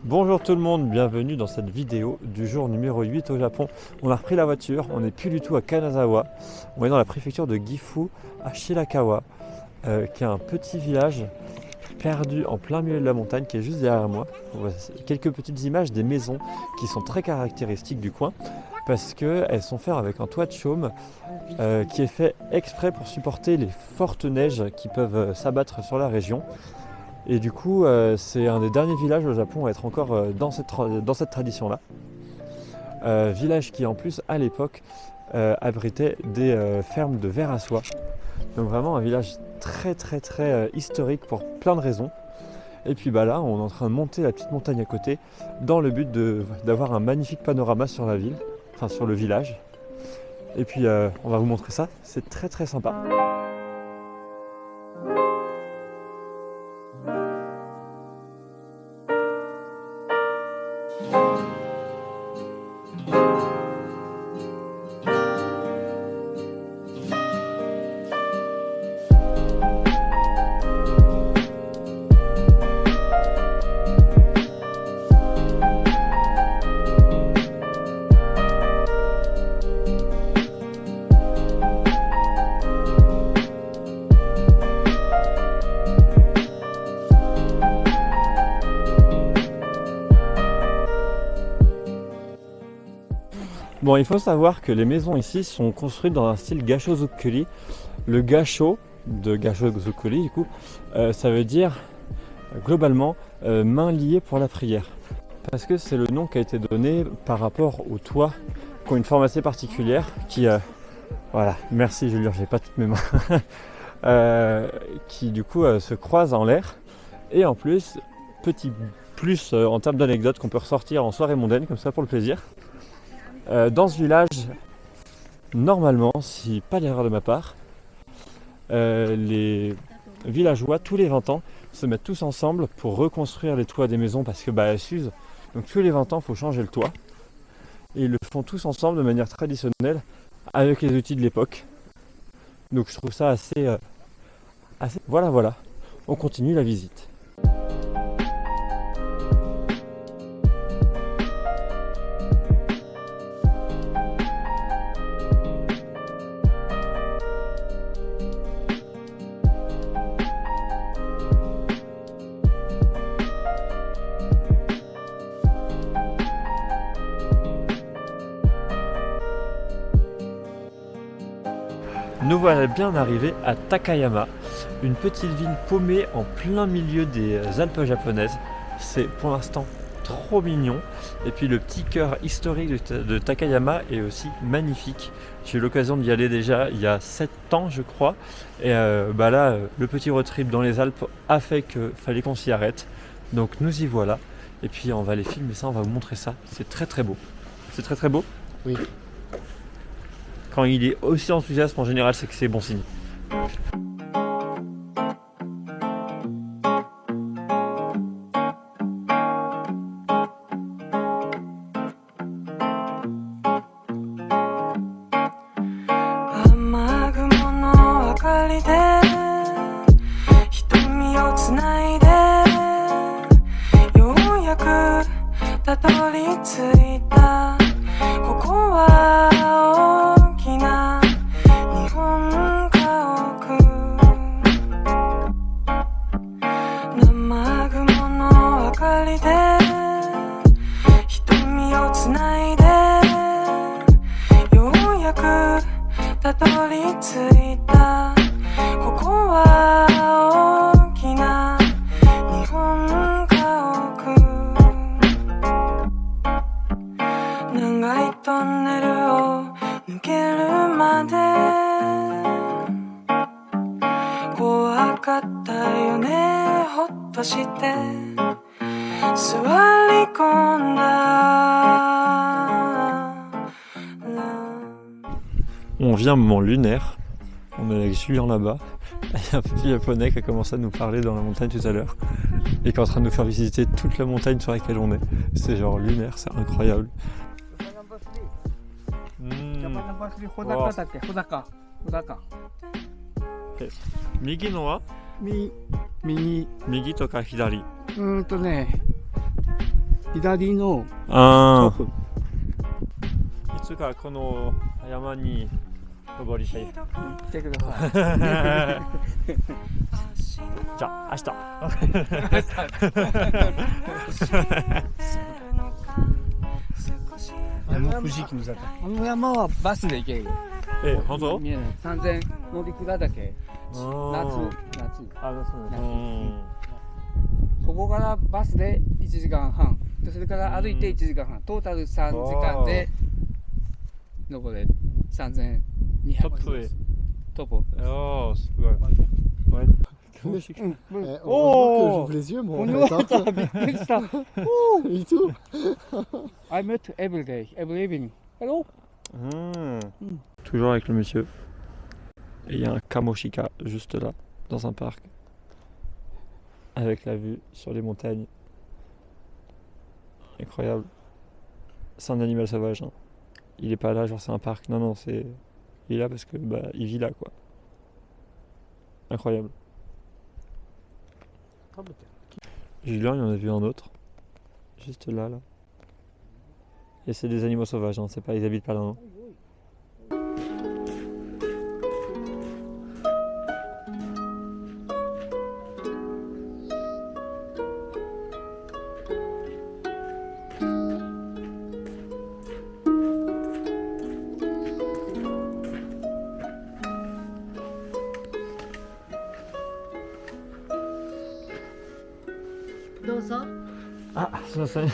Bonjour tout le monde, bienvenue dans cette vidéo du jour numéro 8 au Japon. On a repris la voiture, on n'est plus du tout à Kanazawa, on est dans la préfecture de Gifu à Shirakawa, qui est un petit village perdu en plein milieu de la montagne qui est juste derrière moi. On voit quelques petites images des maisons qui sont très caractéristiques du coin parce qu'elles sont faites avec un toit de chaume qui est fait exprès pour supporter les fortes neiges qui peuvent s'abattre sur la région. Et du coup, c'est un des derniers villages au Japon à être encore dans cette tradition-là. Village qui en plus, à l'époque, abritait des fermes de verre à soie. Donc vraiment un village très historique pour plein de raisons. Et puis là, on est en train de monter la petite montagne à côté dans le but d'avoir un magnifique panorama sur la ville, enfin sur le village. Et puis on va vous montrer ça, c'est très sympa. Bon, il faut savoir que les maisons ici sont construites dans un style Gashozukuri. Le gasho de Gashozukuri, du coup, ça veut dire globalement main liée pour la prière. Parce que c'est le nom qui a été donné par rapport aux toits qui ont une forme assez particulière qui, voilà, merci Julien, j'ai pas toutes mes mains, qui du coup se croisent en l'air. Et en plus, petit plus en termes d'anecdotes qu'on peut ressortir en soirée mondaine, comme ça pour le plaisir. Dans ce village, normalement, si pas d'erreur de ma part, les villageois, tous les 20 ans, se mettent tous ensemble pour reconstruire les toits des maisons parce que elles s'usent. Donc tous les 20 ans, il faut changer le toit. Et ils le font tous ensemble de manière traditionnelle avec les outils de l'époque. Donc je trouve ça assez... Voilà. On continue la visite. Nous voilà bien arrivés à Takayama, une petite ville paumée en plein milieu des Alpes japonaises. C'est pour l'instant trop mignon. Et puis le petit cœur historique de Takayama est aussi magnifique. J'ai eu l'occasion d'y aller déjà il y a 7 ans je crois. Et là, le petit road trip dans les Alpes a fait qu'il fallait qu'on s'y arrête. Donc nous y voilà. Et puis on va aller filmer ça, on va vous montrer ça. C'est très beau. C'est très beau ? Oui. Quand il est aussi enthousiaste en général, c'est que c'est bon signe. On vient à un moment lunaire, on est avec Julien là-bas, il y a un petit japonais qui a commencé à nous parler dans la montagne tout à l'heure et qui est en train de nous faire visiter toute la montagne sur laquelle on est. C'est genre lunaire, c'est incroyable. Migi no wa? Migi to ka hidari? 左のあ奥。いつかこの山に登りたい。来てください。じゃあ明日。山富士木の坂。あの山はバスで行けるよ。本当？見えない。3000乗鞍岳。夏。あ、そうですね。ここからバスで1時間半。それから歩いて1時間半。トータル3時間で登れる。3200。トップへ。トップ。ああ、すごい。Ouais. Oh, j'ouvre les yeux, moi. こんにちは。びっくりした。Et tout. I met every day, every evening. Hello. Toujours avec le monsieur. Et il y a un kamoshika juste là, dans un parc. Avec la vue sur les montagnes. Incroyable. C'est un animal sauvage. Hein. Il est pas là, genre c'est un parc. Non, non, c'est. Il est là parce que il vit là quoi. Incroyable. Julien, il en a vu un autre. Juste là, là. Et c'est des animaux sauvages, hein. C'est pas, ils habitent pas là. Hein. Ah, ça c'est.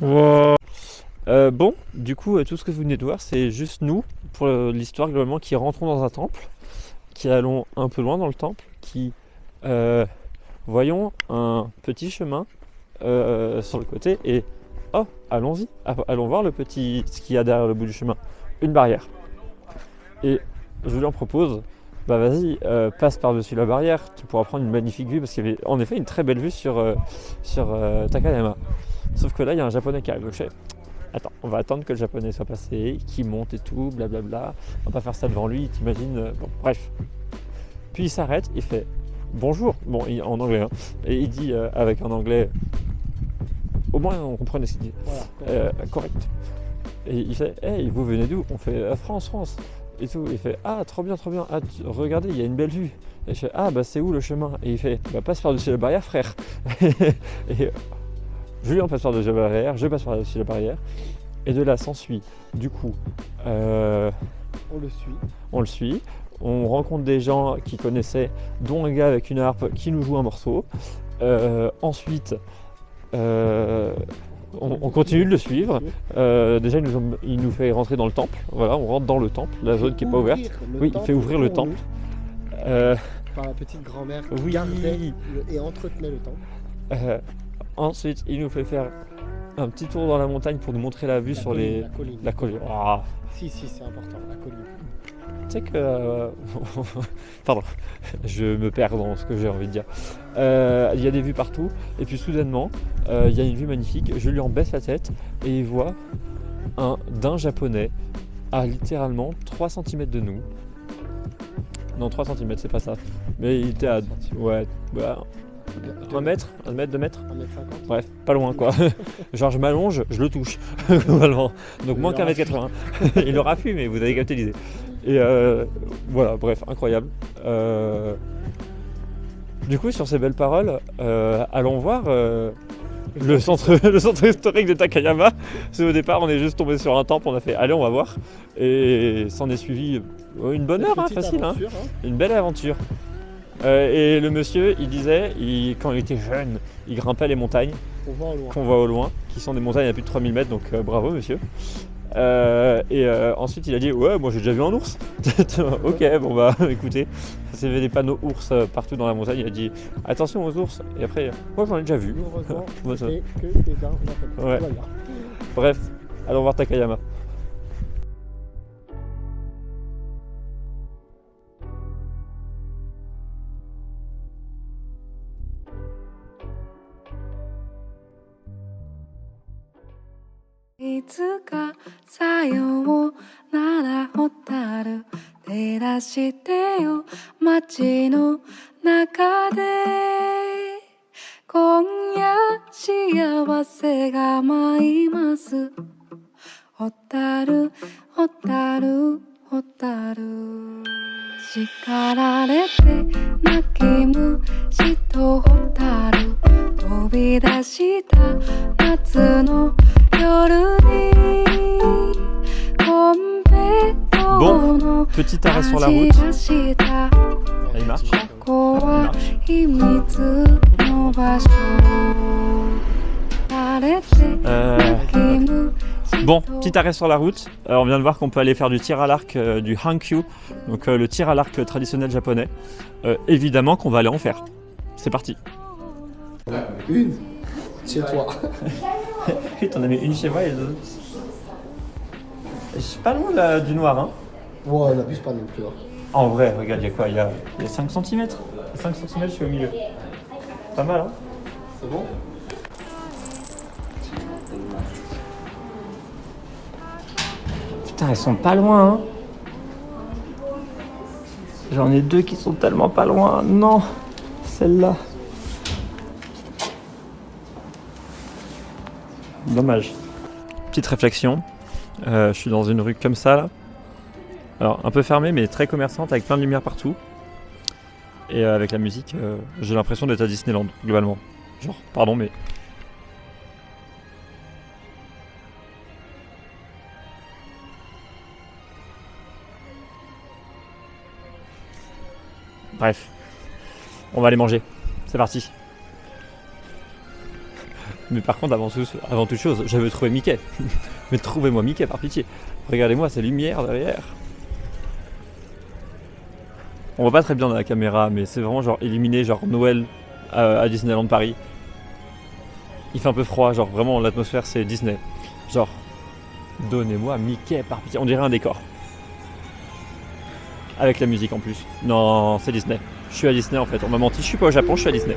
Wow. Bon, du coup, tout ce que vous venez de voir, c'est juste nous, pour l'histoire globalement, qui rentrons dans un temple, qui allons un peu loin dans le temple, qui voyons un petit chemin sur le côté et oh, allons-y, allons voir ce qu'il y a derrière le bout du chemin, une barrière. Et je lui en propose, bah vas-y, passe par-dessus la barrière, tu pourras prendre une magnifique vue parce qu'il y avait en effet une très belle vue sur Takayama. Sauf que là, il y a un japonais qui arrive. Donc je fais, attends, on va attendre que le japonais soit passé, qu'il monte et tout, blablabla. On va pas faire ça devant lui, t'imagines. Bon, bref. Puis il s'arrête, il fait bonjour, bon, en anglais, hein, et il dit avec un anglais, au moins on comprenait ce qu'il dit, voilà, correct. Et il fait, hey, vous venez d'où? On fait France. Et tout. Il fait, ah, trop bien. Ah, regardez, il y a une belle vue. Et je fais, ah, bah c'est où le chemin? Et il fait, bah passe par-dessus la barrière, frère. Et Julien passe par-dessus la barrière, je passe par-dessus la barrière, et de là s'ensuit, du coup, On le suit. On rencontre des gens qui connaissaient, dont un gars avec une harpe qui nous joue un morceau. Ensuite, On continue de le suivre. Déjà, il nous fait rentrer dans le temple. Voilà, on rentre dans le temple, la zone qui n'est pas ouverte. Oui, il fait ouvrir le temple. Par la petite grand-mère qui Oui. gardait et entretenait le temple. Ensuite, il nous fait faire un petit tour dans la montagne pour nous montrer la vue sur La colline. la colline. Oh. Si, c'est important, la colline. Tu sais que... Pardon, je me perds dans ce que j'ai envie de dire. Il y a des vues partout, et puis soudainement, il y a une vue magnifique. Je lui en baisse la tête, et il voit un daim japonais à littéralement 3 cm de nous. Non, 3 cm, c'est pas ça. Mais il était à... Ouais, bah, 1 mètre, 2 mètres. 1m50. Bref, pas loin quoi. Genre je m'allonge, je le touche, globalement. Donc moins qu'un mètre 80. Il aura fui, mais vous avez capté l'idée. Et voilà, bref, incroyable. Du coup, sur ces belles paroles, allons voir le centre historique de Takayama. Parce qu'au départ, on est juste tombé sur un temple, on a fait allez, on va voir. Et s'en est suivi une bonne heure, facile. Aventure, hein. Une belle aventure. Et le monsieur, il disait, quand il était jeune, il grimpait les montagnes qu'on voit au loin, qui sont des montagnes à plus de 3000 mètres, donc bravo monsieur. Ensuite il a dit ouais, moi j'ai déjà vu un ours. Ok, bon bah écoutez, il y avait des panneaux ours partout dans la montagne, il a dit attention aux ours. Et après, moi j'en ai déjà vu. Heureusement, Moi, ça- c'était que des dents. Ouais. Voilà. Bref, allons voir Takayama.「いつかさようならホタル照らしてよ街の中で」「今夜幸せが舞います」「ホタルホタルホタル」「叱られて泣き虫とホタル」「飛び出した夏の夜にコンペイト Bon, petit arrêt sur la route. 味がした Il marche. ここは秘密の場所晴れて泣き虫 Bon, petit arrêt sur la route. On vient de voir qu'on peut aller faire du tir à l'arc, du hankyu, donc le tir à l'arc traditionnel japonais. Évidemment qu'on va aller en faire. C'est parti. Une chez toi. T'en as mis une chez moi et deux autres. Je suis pas loin du noir, hein. Ouais, on n'abuse pas non plus. Hein. En vrai, regarde, il y a quoi? Il y a 5 cm. 5 cm, je suis au milieu. Pas mal, hein. C'est bon? Putain, elles sont pas loin, hein. J'en ai deux qui sont tellement pas loin. Non, celle-là. Dommage. Petite réflexion. Je suis dans une rue comme ça, là. Alors, un peu fermée, mais très commerçante, avec plein de lumière partout. Et avec la musique, j'ai l'impression d'être à Disneyland, globalement. Genre, pardon, mais... Bref, on va aller manger. C'est parti. Mais par contre, avant toute chose, je veux trouver Mickey. Mais trouvez-moi Mickey, par pitié. Regardez-moi ces lumières derrière. On voit pas très bien dans la caméra, mais c'est vraiment genre illuminé, genre Noël à Disneyland Paris. Il fait un peu froid, genre vraiment l'atmosphère c'est Disney. Genre, donnez-moi Mickey, par pitié. On dirait un décor. Avec la musique en plus. Non, c'est Disney. Je suis à Disney en fait. On m'a menti, je suis pas au Japon, je suis à Disney.